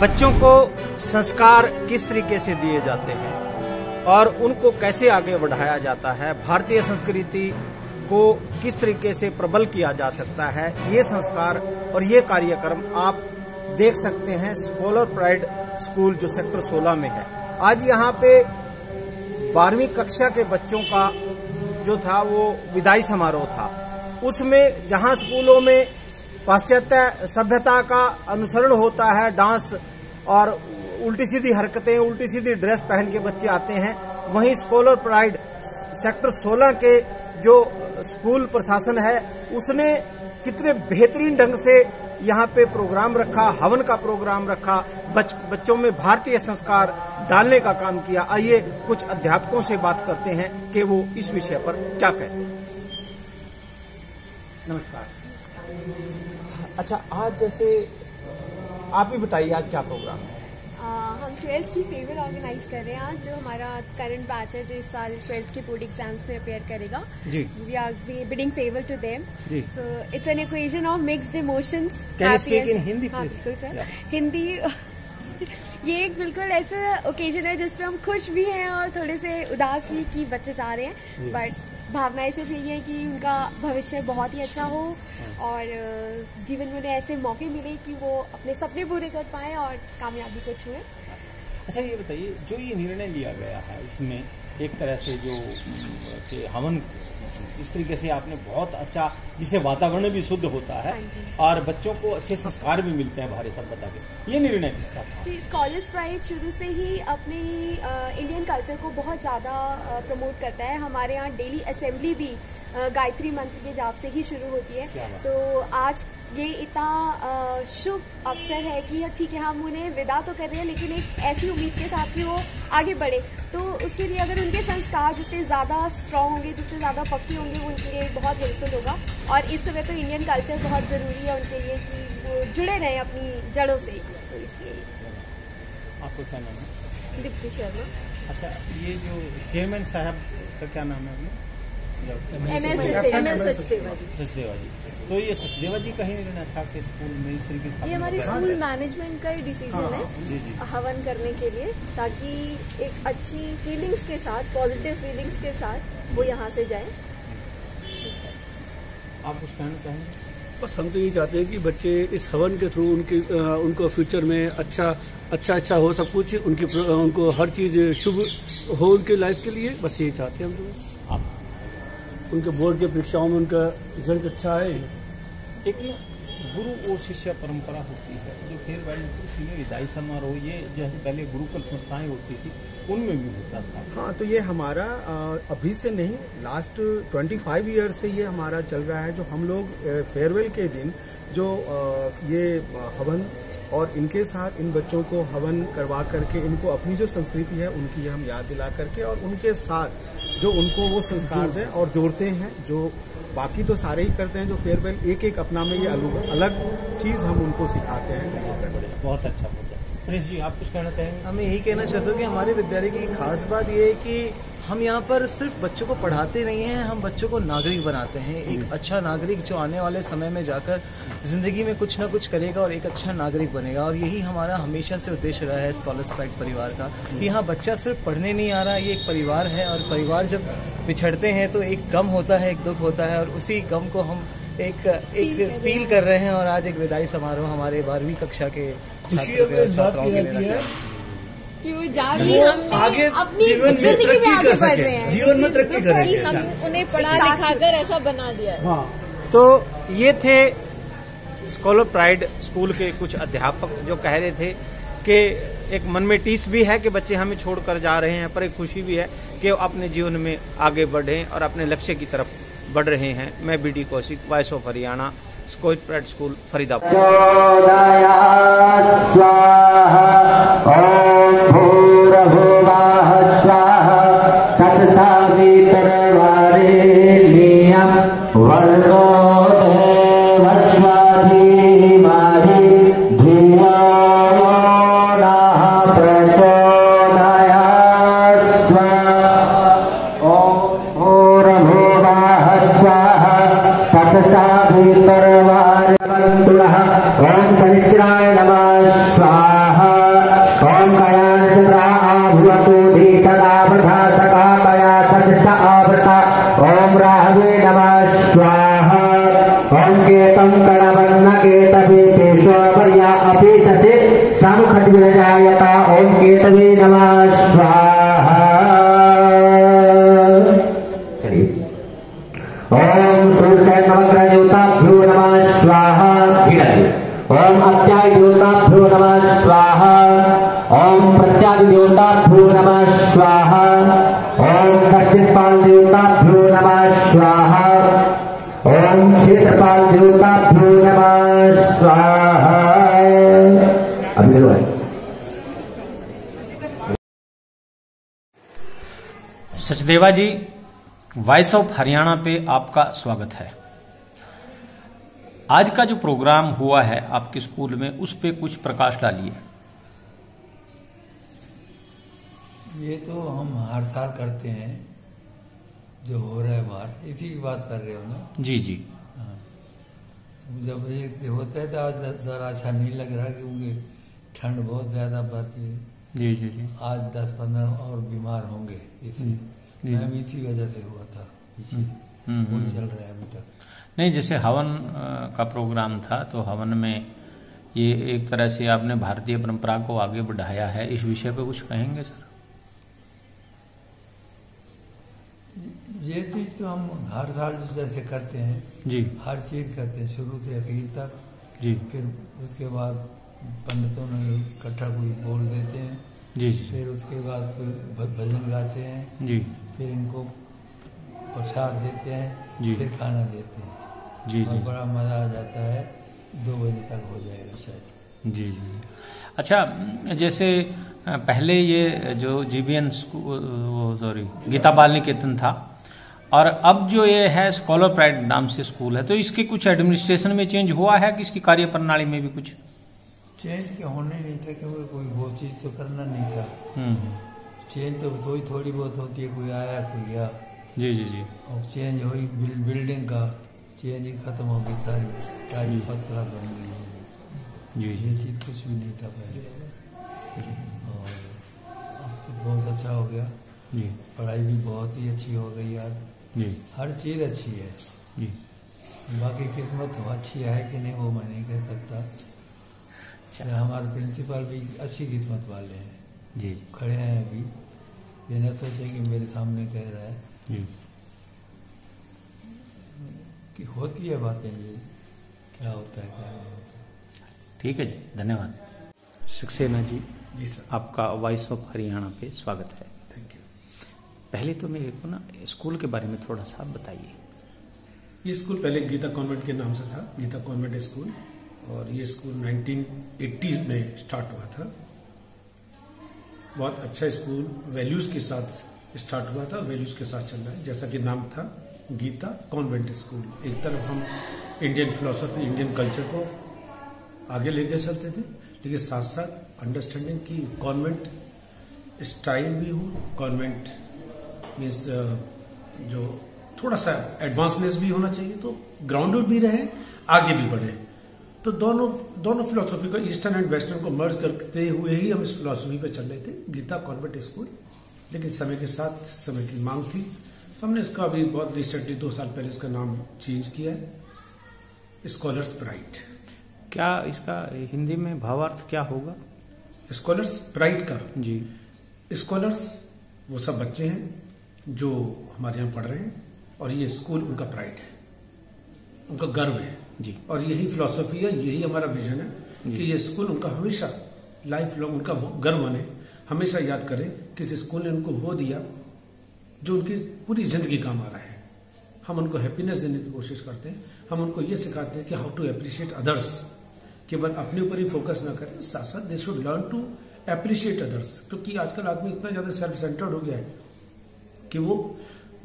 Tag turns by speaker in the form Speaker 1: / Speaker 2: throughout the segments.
Speaker 1: बच्चों को संस्कार किस तरीके से दिए जाते हैं और उनको कैसे आगे बढ़ाया जाता है, भारतीय संस्कृति को किस तरीके से प्रबल किया जा सकता है, ये संस्कार और ये कार्यक्रम आप देख सकते हैं स्कॉलर प्राइड स्कूल जो सेक्टर 16 में है। आज यहाँ पे 12वीं कक्षा के बच्चों का जो था वो विदाई समारोह था। उसमें जहाँ स्कूलों में पाश्चात्य सभ्यता का अनुसरण होता है, डांस और उल्टी सीधी हरकतें, उल्टी सीधी ड्रेस पहन के बच्चे आते हैं, वहीं स्कॉलर प्राइड सेक्टर 16 के जो स्कूल प्रशासन है उसने कितने बेहतरीन ढंग से यहाँ पे प्रोग्राम रखा, हवन का प्रोग्राम रखा, बच्चों में भारतीय संस्कार डालने का काम किया। आइए कुछ अध्यापकों से बात करते हैं कि वो इस विषय पर क्या कहते हैं। नमस्कार। अच्छा, आज जैसे आप ही बताइए आज क्या प्रोग्राम है?
Speaker 2: हम 12th की फेयरवेल ऑर्गेनाइज कर रहे हैं आज, जो हमारा करंट बैच है जो इस साल 12th के बोर्ड एग्जाम्स में अपेयर करेगा।
Speaker 1: जी।
Speaker 2: We are bidding farewell to them. So it's an equation of mixed emotions.
Speaker 1: Can you speak in Hindi
Speaker 2: हाँ बिल्कुल सर, हिंदी। ये एक बिल्कुल ऐसा ओकेजन है जिसपे हम खुश भी हैं और थोड़े से उदास भी कि बच्चे चाह रहे हैं, बट भावनाएं सिर्फ यही है कि उनका भविष्य बहुत ही अच्छा हो और जीवन में ऐसे मौके मिले कि वो अपने सपने पूरे कर पाए और कामयाबी को छुए।
Speaker 1: अच्छा, ये बताइए जो ये निर्णय लिया गया है इसमें एक तरह से जो कि हवन इस तरीके से आपने बहुत अच्छा, जिससे वातावरण भी शुद्ध होता है और बच्चों को अच्छे संस्कार भी मिलते हैं भारतीय सभ्यता के, ये निर्णय किसका था?
Speaker 2: स्कॉलर्स प्राइड शुरू से ही अपने इंडियन कल्चर को बहुत ज्यादा प्रमोट करता है। हमारे यहाँ डेली असेंबली भी गायत्री मंत्र के जाप से ही शुरू होती है। तो आज ये इतना शुभ अवसर है कि ठीक है हम उन्हें विदा तो कर रहे हैं, लेकिन एक ऐसी उम्मीद के साथ कि वो आगे बढ़े। तो उसके लिए अगर उनके संस्कार जितने ज्यादा स्ट्रांग होंगे, जितने ज्यादा पक्के होंगे, वो उनके लिए बहुत हेल्पफुल होगा। और इस समय तो इंडियन कल्चर बहुत जरूरी है उनके लिए कि वो जुड़े रहें अपनी जड़ों से। तो इसलिए
Speaker 1: आपको क्या नाम है?
Speaker 2: दीप्ति शर्मा।
Speaker 1: अच्छा, ये जो चेयरमैन साहब का क्या नाम है? सचदेवा जी। तो ये सचदेवा जी का ही निर्णय था कि स्कूल में इस तरीके से?
Speaker 2: ये हमारी स्कूल मैनेजमेंट का ही डिसीजन है हवन करने के लिए, ताकि एक अच्छी फीलिंग्स के साथ, पॉजिटिव फीलिंग्स के साथ वो यहाँ से जाए।
Speaker 1: आप कुछ कहना चाहेंगे?
Speaker 3: बस हम तो ये चाहते हैं कि बच्चे इस हवन के थ्रू उनको फ्यूचर में अच्छा हो, सब कुछ उनको हर चीज शुभ हो उनके लाइफ के लिए। बस यही चाहते हैं हम तो। उनके बोर्ड की परीक्षाओं में उनका रिजल्ट अच्छा है।
Speaker 1: एक गुरु और शिष्य परंपरा होती है, जो फेयरवेल विदाई समारोह ये जैसे पहले गुरुकुल संस्थाएं होती थी उनमें भी होता था।
Speaker 4: हाँ, तो ये हमारा अभी से नहीं, लास्ट 25 ईयर से ये हमारा चल रहा है। जो हम लोग फेयरवेल के दिन जो ये हवन और इनके साथ इन बच्चों को हवन करवा करके इनको अपनी जो संस्कृति है उनकी हम याद दिला करके और उनके साथ जो उनको वो संस्कार दें और जोड़ते हैं। जो बाकी तो सारे ही करते हैं, जो फेयरवेल एक अपना में ये अलग चीज हम उनको सिखाते हैं।
Speaker 1: बहुत अच्छा। प्रिंस जी, आप कुछ कहना चाहेंगे?
Speaker 5: हमें यही कहना चाहते हो कि हमारे विद्यालय की खास बात यह है कि हम यहाँ पर सिर्फ बच्चों को पढ़ाते नहीं हैं, हम बच्चों को नागरिक बनाते हैं। एक अच्छा नागरिक जो आने वाले समय में जाकर जिंदगी में कुछ ना कुछ करेगा और एक अच्छा नागरिक बनेगा। और यही हमारा हमेशा से उद्देश्य रहा है स्कॉलर्स प्राइड परिवार का, कि यहाँ बच्चा सिर्फ पढ़ने नहीं आ रहा, ये एक परिवार है और परिवार जब बिछड़ते हैं तो एक गम होता है, एक दुख होता है, और उसी गम को हम एक फील कर रहे हैं। और आज एक विदाई समारोह हमारे 12वीं कक्षा के छात्राओं के लिए
Speaker 2: कि वो जाके हम आगे अपनी जिंदगी में आगे बढ़ रहे हैं,
Speaker 3: जीवन में तरक्की करेंगे।
Speaker 2: हम उन्हें पढ़ा लिखा कर ऐसा बना दिया है।
Speaker 1: तो ये थे स्कॉलर प्राइड स्कूल के कुछ अध्यापक जो कह रहे थे कि एक मन में टीस भी है कि बच्चे हमें छोड़कर जा रहे हैं, पर एक खुशी भी है कि वो अपने जीवन में आगे बढ़े और अपने लक्ष्य की तरफ बढ़ रहे हैं। मैं BD Kaushik, voice of Haryana, scholar pride school Faridabad.
Speaker 6: ओम शनिश्चराय नमः स्वाहा। वसूधि सदा वृथा सकाकया सदिष्ट आवृता ओम राहवे नमः स्वाहा ओम केतं कणवन्न केतवेतेश्वर्या अपेशसे सामुखद्विरजायता ओम केतवे नमः स्वाहा ओम सूर्य नवग्रह देवताभ्यो नमः स्वाहा ओम अत्याय देवताभ्यो नमः स्वाहा ओम प्रत्यादि देवताभ्यो नमः स्वाहा ओम दक्षिणपाल देवताभ्यो नमः स्वाहा ओम क्षेत्रपाल देवताभ्यो नमः स्वाहा। अभी
Speaker 1: सचदेवा जी, वॉइस ऑफ हरियाणा पे आपका स्वागत है। आज का जो प्रोग्राम हुआ है आपके स्कूल में, उस पे कुछ प्रकाश डालिए।
Speaker 7: ये तो हम हर साल करते हैं, जो हो रहा है बाहर, इसी की बात कर रहे हो ना?
Speaker 1: जी जी।
Speaker 7: हाँ। जब ये होता है तो आज ज़रा अच्छा नहीं लग रहा, क्योंकि ठंड बहुत ज़्यादा बढ़ती है।
Speaker 1: जी जी जी।
Speaker 7: आज 10-15 और बीमार होंगे, इसलिए मैं भी इसी वजह से हुआ था पीछे। वही चल रहा है अभी तक।
Speaker 1: नहीं, जैसे हवन का प्रोग्राम था, तो हवन में ये एक तरह से आपने भारतीय परंपरा को आगे बढ़ाया है। इस विषय पे कुछ कहेंगे सर?
Speaker 7: ये चीज तो हम हर साल जैसे करते हैं
Speaker 1: जी,
Speaker 7: हर चीज करते हैं शुरू से आखिर तक
Speaker 1: जी।
Speaker 7: फिर उसके बाद पंडितों ने इकट्ठा कोई बोल देते हैं
Speaker 1: जी जी
Speaker 7: फिर उसके बाद कोई भजन गाते हैं
Speaker 1: जी
Speaker 7: फिर इनको प्रसाद देते हैं
Speaker 1: जी।
Speaker 7: फिर खाना देते हैं
Speaker 1: जी
Speaker 7: और
Speaker 1: जी
Speaker 7: बड़ा मजा आ जाता है। 2 बजे तक हो जाएगा शायद।
Speaker 1: जी जी। अच्छा, जैसे पहले ये जो जीबीएन सॉरी गीता बाल निकेतन था, और अब जो ये है स्कॉलर प्राइड नाम से स्कूल है, तो इसके कुछ एडमिनिस्ट्रेशन में चेंज हुआ है कि इसकी कार्य प्रणाली में भी कुछ
Speaker 7: चेंज के होने नहीं था, क्योंकि कोई वो चीज तो करना नहीं था। चेंज तो थोड़ी बहुत होती है, कोई आया कोई गया।
Speaker 1: जी जी जी।
Speaker 7: और चेंज हुई बिल्डिंग का चेंज ही खत्म हो गई, सारी फर्स्ट क्लास बन गई होगी।
Speaker 1: जी
Speaker 7: ये चीज कुछ भी नहीं था पहले, और अब तो बहुत अच्छा हो गया।
Speaker 1: जी
Speaker 7: पढ़ाई भी बहुत ही अच्छी हो गई आज,
Speaker 1: जी
Speaker 7: हर चीज अच्छी है।
Speaker 1: जी।
Speaker 7: बाकी किस्मत तो अच्छी है कि नहीं वो मैं नहीं कह सकता। हमारे प्रिंसिपल भी अच्छी किस्मत वाले हैं,
Speaker 1: जी जी
Speaker 7: खड़े हैं अभी। ये न सोचे कि मेरे सामने कह रहा है
Speaker 1: जी।
Speaker 7: कि होती है बातें, ये क्या होता है क्या नहीं होता।
Speaker 1: ठीक है जी, धन्यवाद। सक्सेना जी,
Speaker 4: जी सर।
Speaker 1: आपका वॉइस ऑफ हरियाणा पे स्वागत है।
Speaker 4: Thank you.
Speaker 1: पहले तो मेरे को ना स्कूल के बारे में थोड़ा सा बताइए।
Speaker 4: ये स्कूल पहले गीता कॉन्वेंट के नाम से था, गीता कॉन्वेंट स्कूल, और ये स्कूल 1980 में स्टार्ट हुआ था। बहुत अच्छा स्कूल, वैल्यूज के साथ स्टार्ट हुआ था, वैल्यूज के साथ चल रहा है। जैसा कि नाम था गीता कॉन्वेंट स्कूल, एक तरफ हम इंडियन फिलोसफी, इंडियन कल्चर को आगे लेके चलते थे, लेकिन साथ साथ अंडरस्टैंडिंग की कॉन्वेंट स्टाइल भी हो, कॉन्वेंट मीन्स जो थोड़ा सा एडवांसनेस भी होना चाहिए, तो ग्राउंडेड भी रहे, आगे भी बढ़े। तो दोनों फिलोसफी को, ईस्टर्न एंड वेस्टर्न को मर्ज करते हुए ही हम इस फिलोसफी पे चल रहे थे, गीता कॉन्वेंट स्कूल। लेकिन समय के साथ समय की मांग थी, तो हमने इसका अभी बहुत रिसेंटली 2 साल पहले इसका नाम चेंज किया है, स्कॉलर्स प्राइड।
Speaker 1: क्या इसका हिंदी में भावार्थ क्या होगा?
Speaker 4: स्कॉलर्स प्राइड का
Speaker 1: जी,
Speaker 4: स्कॉलर्स वो सब बच्चे हैं जो हमारे यहाँ पढ़ रहे हैं, और ये स्कूल उनका प्राइड है, उनका गर्व है
Speaker 1: जी।
Speaker 4: और यही फिलॉसफी है, यही हमारा विजन है कि ये स्कूल उनका हमेशा लाइफ लॉन्ग उनका गर्व बने, हमेशा याद करें कि इस स्कूल ने उनको वो दिया जो उनकी पूरी जिंदगी काम आ रहा है। हम उनको हैप्पीनेस देने की कोशिश करते हैं, हम उनको ये सिखाते हैं कि हाउ टू अप्रिशिएट अदर्स, केवल अपने ऊपर ही फोकस ना करें, साथ साथ they should learn to appreciate others. क्योंकि आजकल आदमी इतना ज्यादा सेल्फ सेंटर्ड हो गया है कि वो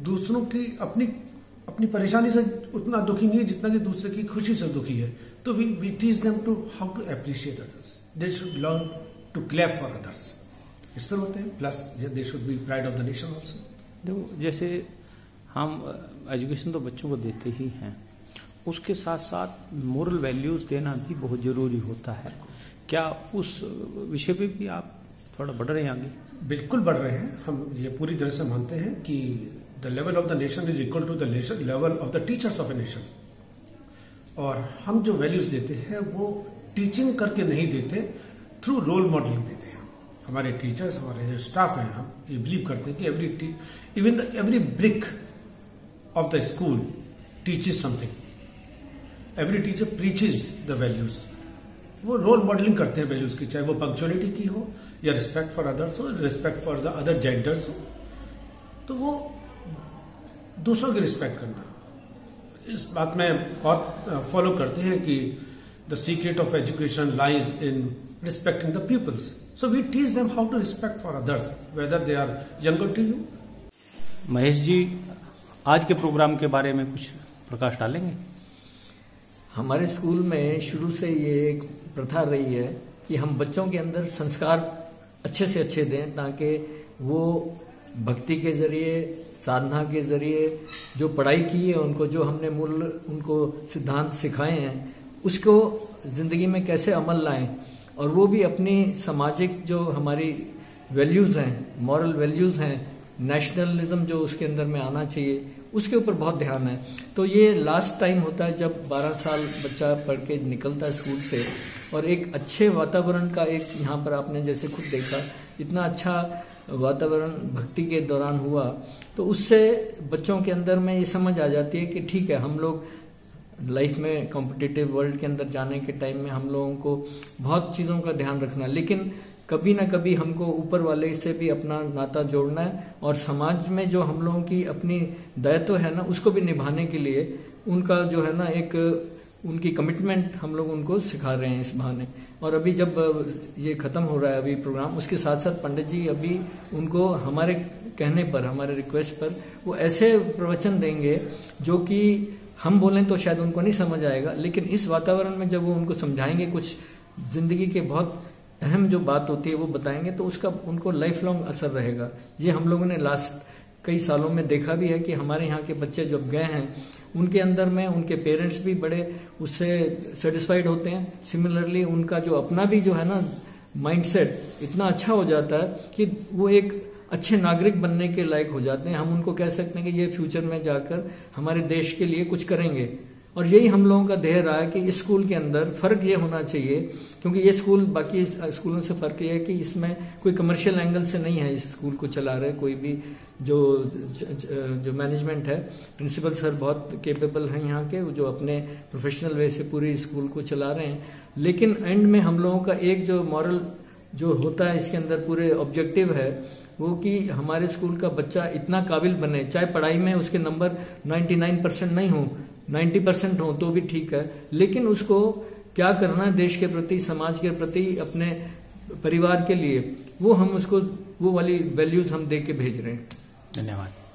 Speaker 4: दूसरों की अपनी परेशानी से उतना दुखी नहीं है जितना कि दूसरे की खुशी से दुखी है। तो we teach them to how to appreciate others, they should learn to clap for others. इस पर होते हैं, plus they should be pride of the nation also.
Speaker 1: देखो, जैसे हम एजुकेशन तो बच्चों को देते ही हैं, उसके साथ साथ मोरल वैल्यूज देना भी बहुत जरूरी होता है। क्या उस विषय पे भी आप थोड़ा बढ़ रहे हैं आगे?
Speaker 8: बिल्कुल बढ़ रहे हैं। हम ये पूरी तरह से मानते हैं कि the level of the nation is equal to the level of the teachers of a nation. और हम जो वैल्यूज देते हैं वो टीचिंग करके नहीं देते, थ्रू रोल मॉडलिंग देते हैं। हमारे टीचर्स, हमारे जो स्टाफ हैं, हम ये बिलीव करते हैं कि every brick of the school teaches something. Every teacher preaches the values. वो रोल मॉडलिंग करते हैं वैल्यूज की, चाहे वो पंक्चुअलिटी की हो या रिस्पेक्ट फॉर अदर्स हो, respect for the other genders हो। तो वो दूसरों की रिस्पेक्ट करना, इस बात में बहुत फॉलो करते हैं कि the secret of education lies in respecting the peoples. So we teach them how to respect for others whether they are younger to you.
Speaker 1: Mahesh ji, आज के प्रोग्राम के बारे में कुछ प्रकाश डालेंगे?
Speaker 9: हमारे स्कूल में शुरू से ये एक प्रथा रही है कि हम बच्चों के अंदर संस्कार अच्छे से अच्छे दें, ताकि वो भक्ति के जरिए, साधना के जरिए जो पढ़ाई की है उनको, जो हमने मूल उनको सिद्धांत सिखाए हैं, उसको जिंदगी में कैसे अमल लाएं, और वो भी अपनी सामाजिक जो हमारी वैल्यूज हैं, मॉरल वैल्यूज हैं, नेशनलिज्म जो उसके अंदर में आना चाहिए, उसके ऊपर बहुत ध्यान है। तो ये लास्ट टाइम होता है जब 12 साल बच्चा पढ़ के निकलता है स्कूल से, और एक अच्छे वातावरण का, एक यहाँ पर आपने जैसे खुद देखा इतना अच्छा वातावरण भक्ति के दौरान हुआ, तो उससे बच्चों के अंदर में ये समझ आ जाती है कि ठीक है, हम लोग लाइफ में कॉम्पिटिटिव वर्ल्ड के अंदर जाने के टाइम में हम लोगों को बहुत चीज़ों का ध्यान रखना है, लेकिन कभी ना कभी हमको ऊपर वाले से भी अपना नाता जोड़ना है, और समाज में जो हम लोगों की अपनी दायित्व है ना, उसको भी निभाने के लिए उनका जो है ना एक उनकी कमिटमेंट हम लोग उनको सिखा रहे हैं इस बहाने। और अभी जब ये खत्म हो रहा है अभी प्रोग्राम, उसके साथ साथ पंडित जी अभी उनको हमारे कहने पर, हमारे रिक्वेस्ट पर वो ऐसे प्रवचन देंगे जो कि हम बोलें तो शायद उनको नहीं समझ आएगा, लेकिन इस वातावरण में जब वो उनको समझाएंगे, कुछ जिंदगी के बहुत अहम जो बात होती है वो बताएंगे, तो उसका उनको लाइफ लॉन्ग असर रहेगा। ये हम लोगों ने लास्ट कई सालों में देखा भी है कि हमारे यहाँ के बच्चे जब गए हैं, उनके अंदर में उनके पेरेंट्स भी बड़े उससे सेटिस्फाइड होते हैं। सिमिलरली उनका जो अपना भी जो है ना माइंडसेट इतना अच्छा हो जाता है कि वो एक अच्छे नागरिक बनने के लायक हो जाते हैं। हम उनको कह सकते हैं कि ये फ्यूचर में जाकर हमारे देश के लिए कुछ करेंगे। और यही हम लोगों का ध्येय रहा है कि इस स्कूल के अंदर फर्क ये होना चाहिए, क्योंकि ये स्कूल बाकी स्कूलों से फर्क ये है कि इसमें कोई कमर्शियल एंगल से नहीं है इस स्कूल को चला रहे कोई भी। जो मैनेजमेंट है, प्रिंसिपल सर बहुत केपेबल हैं यहाँ के, जो अपने प्रोफेशनल वे से पूरी स्कूल को चला रहे हैं। लेकिन एंड में हम लोगों का एक जो मॉरल जो होता है इसके अंदर पूरे ऑब्जेक्टिव है वो कि हमारे स्कूल का बच्चा इतना काबिल बने, चाहे पढ़ाई में उसके नंबर 99% नहीं हो, 90% हो तो भी ठीक है, लेकिन उसको क्या करना है देश के प्रति, समाज के प्रति, अपने परिवार के लिए, वो हम उसको वो वाली वैल्यूज हम दे के भेज रहे हैं।
Speaker 1: धन्यवाद।